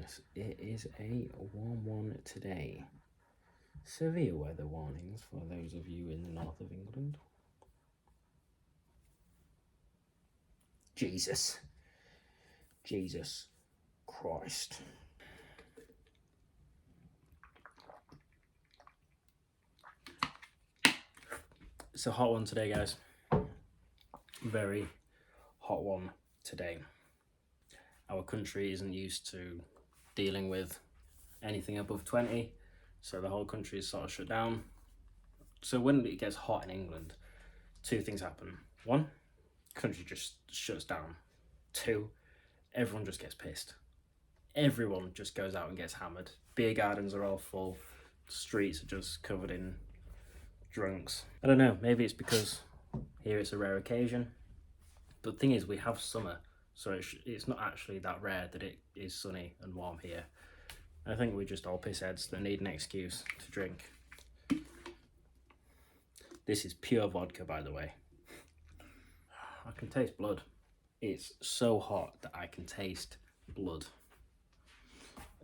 goodness, it is a warm one today. Severe weather warnings for those of you in the north of England. Jesus Christ. It's a hot one today, guys. Very hot one today. Our country isn't used to dealing with anything above 20, so the whole country is sort of shut down. So when it gets hot in England, two things happen. One, country just shuts down. Two, everyone just gets pissed. Everyone just goes out and gets hammered. Beer gardens are all full. Streets are just covered in drunks. I don't know, maybe it's because here it's a rare occasion. But the thing is, we have summer, so it's not actually that rare that it is sunny and warm here. I think we're just all pissheads that need an excuse to drink. This is pure vodka, by the way. I can taste blood. It's so hot that I can taste blood.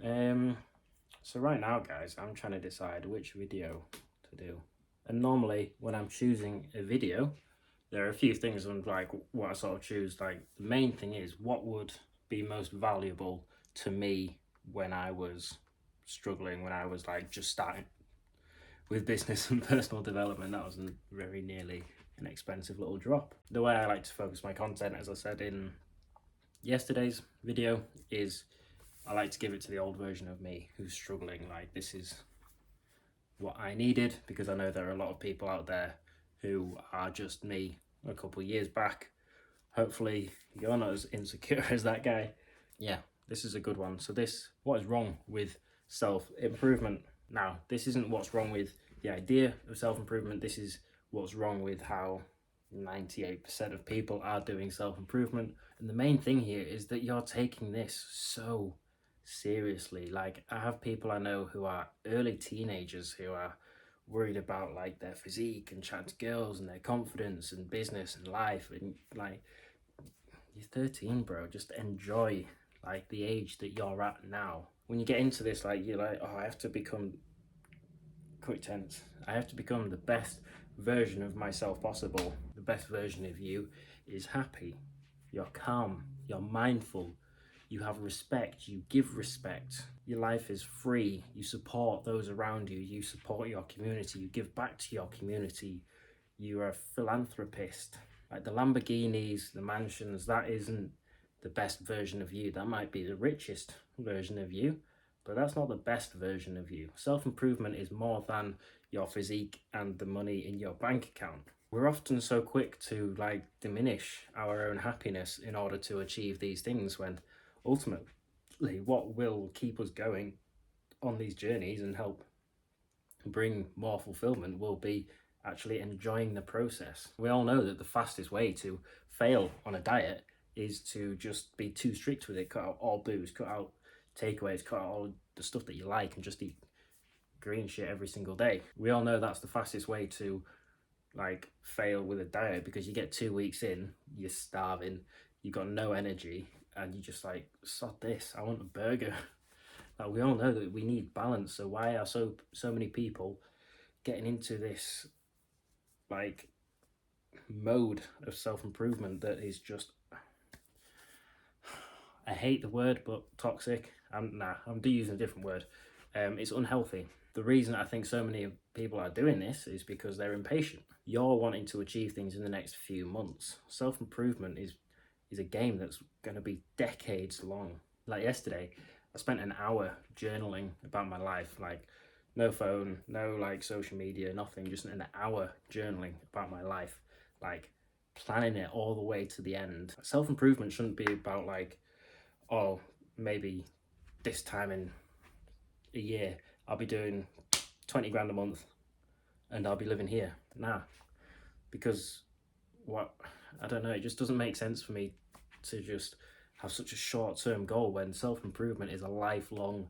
So right now, guys, I'm trying to decide which video to do. And normally, when I'm choosing a video, there are a few things on like what I sort of choose. Like the main thing is what would be most valuable to me when I was struggling, when I was like just starting with business and personal development. That wasn't very nearly an expensive little drop. The way I like to focus my content, as I said in yesterday's video, is I like to give it to the old version of me who's struggling. Like, this is what I needed, because I know there are a lot of people out there who are just me a couple of years back. Hopefully you're not as insecure as that guy. Yeah, this is a good one. So what is wrong with self-improvement? Now, this isn't what's wrong with the idea of self-improvement. This is what's wrong with how 98% of people are doing self-improvement. And the main thing here is that you're taking this so seriously. Like, I have people I know who are early teenagers who are worried about like their physique and chatting to girls and their confidence and business and life. And like, you're 13, bro. Just enjoy like the age that you're at now. When you get into this, like, you're like, oh, I have to become, quick tense, I have to become the best version of myself possible. The best version of you is happy, you're calm, you're mindful, you have respect, you give respect, your life is free, you support those around you, you support your community, you give back to your community, you're a philanthropist. Like the Lamborghinis, the mansions, that isn't the best version of you. That might be the richest version of you, but that's not the best version of you. Self-improvement is more than your physique and the money in your bank account. We're often so quick to like diminish our own happiness in order to achieve these things, when ultimately what will keep us going on these journeys and help bring more fulfillment will be actually enjoying the process. We all know that the fastest way to fail on a diet is to just be too strict with it, cut out all booze, cut out takeaways, cut out all the stuff that you like, and just eat green shit every single day. We all know that's the fastest way to like fail with a diet, because you get 2 weeks in, you're starving, you got no energy, and you just like, sod this, I want a burger. Like, we all know that we need balance. So why are so many people getting into this like mode of self-improvement that is just, I hate the word, but toxic. I'm using a different word. It's unhealthy. The reason I think so many people are doing this is because they're impatient. You're wanting to achieve things in the next few months. Self-improvement is a game that's going to be decades long. Like yesterday, I spent an hour journaling about my life. Like, no phone, no like social media, nothing, just an hour journaling about my life, like planning it all the way to the end. Self-improvement shouldn't be about like, oh, maybe this time in a year I'll be doing 20 grand a month and I'll be living here. Nah, because I don't know, it just doesn't make sense for me to just have such a short-term goal when self-improvement is a lifelong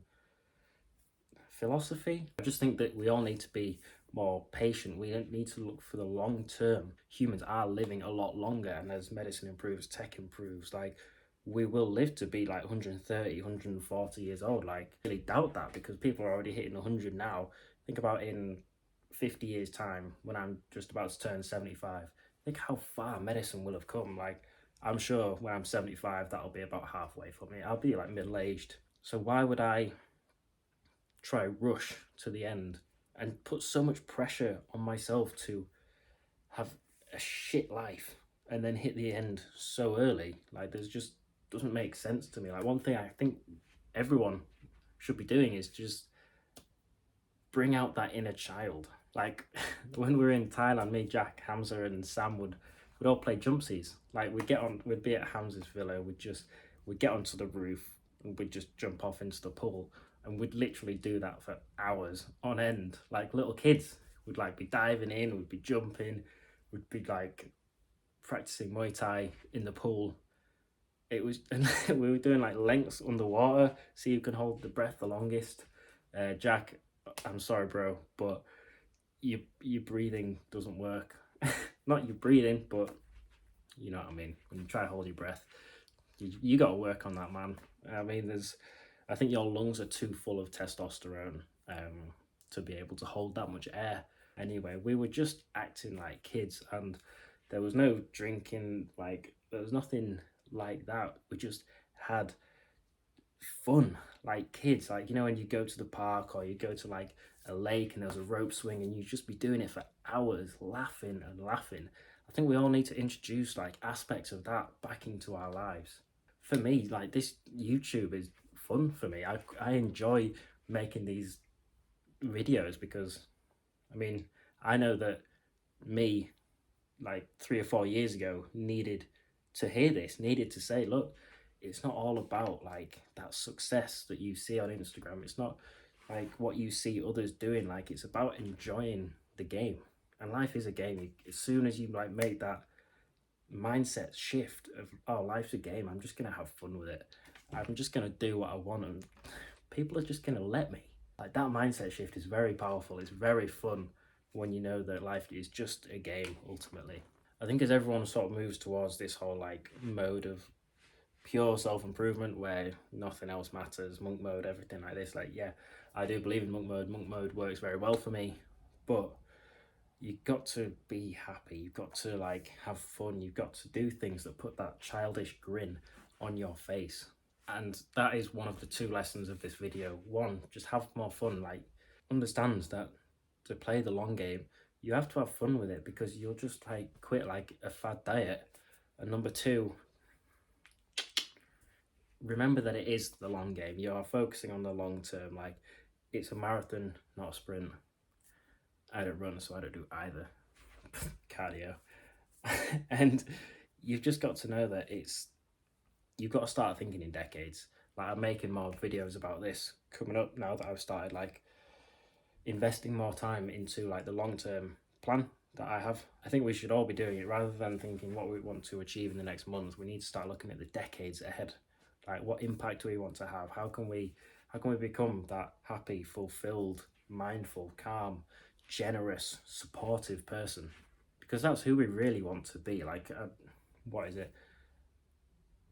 philosophy. I just think that we all need to be more patient. We don't need to look for the long term. Humans are living a lot longer, and as medicine improves, tech improves, like we will live to be like 130, 140 years old. Like, I really doubt that, because people are already hitting 100 now. Think about in 50 years' time, when I'm just about to turn 75. Think how far medicine will have come. Like, I'm sure when I'm 75, that'll be about halfway for me. I'll be like middle-aged. So why would I try rush to the end and put so much pressure on myself to have a shit life and then hit the end so early? Like, there's just doesn't make sense to me. Like, one thing I think everyone should be doing is just bring out that inner child. Like, when we were in Thailand, me, Jack, Hamza and Sam would all play jumpsies. Like, we'd be at Hamza's villa, we'd get onto the roof and we'd just jump off into the pool, and we'd literally do that for hours on end. Like little kids, we'd like be diving in, we'd be jumping, we'd be like practicing Muay Thai in the pool. It was, and we were doing like lengths underwater, see who can hold the breath the longest. Jack, I'm sorry, bro, but your breathing doesn't work. Not your breathing, but you know what I mean. When you try to hold your breath, you got to work on that, man. I mean, I think your lungs are too full of testosterone to be able to hold that much air. Anyway, we were just acting like kids, and there was no drinking, like, there was nothing like that. We just had fun like kids. Like, you know, when you go to the park or you go to like a lake and there's a rope swing and you just be doing it for hours, laughing and laughing. I think we all need to introduce like aspects of that back into our lives. For me, like, this YouTube is fun for me. I enjoy making these videos because, I mean, I know that me, like 3 or 4 years ago, needed to hear this, needed to say, look, it's not all about like that success that you see on Instagram. It's not like what you see others doing. Like, it's about enjoying the game. And life is a game. As soon as you like make that mindset shift of, oh, life's a game, I'm just gonna have fun with it, I'm just gonna do what I want, and people are just gonna let me. Like, that mindset shift is very powerful. It's very fun when you know that life is just a game ultimately. I think as everyone sort of moves towards this whole like mode of pure self-improvement where nothing else matters, monk mode, everything like this, like, yeah, I do believe in monk mode. Monk mode works very well for me, but you've got to be happy, you've got to like have fun, you've got to do things that put that childish grin on your face. And that is one of the two lessons of this video. One, just have more fun. Like, understand that to play the long game, you have to have fun with it, because you'll just like quit like a fad diet. And number two, remember that it is the long game. You are focusing on the long term. Like, it's a marathon, not a sprint. I don't run, so I don't do either. Cardio. And you've just got to know that you've got to start thinking in decades. Like, I'm making more videos about this coming up now that I've started like investing more time into like the long-term plan that I have. I think we should all be doing it, rather than thinking what we want to achieve in the next month. We need to start looking at the decades ahead. Like, what impact do we want to have? How can we become that happy, fulfilled, mindful, calm, generous, supportive person? Because that's who we really want to be. Like, what is it?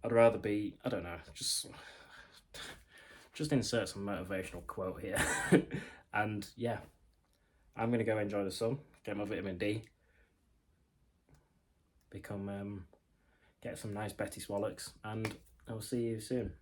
I'd rather be, I don't know, just insert some motivational quote here. And yeah, I'm gonna go enjoy the sun, get my vitamin D, get some nice Betty Swallocks, and I'll see you soon.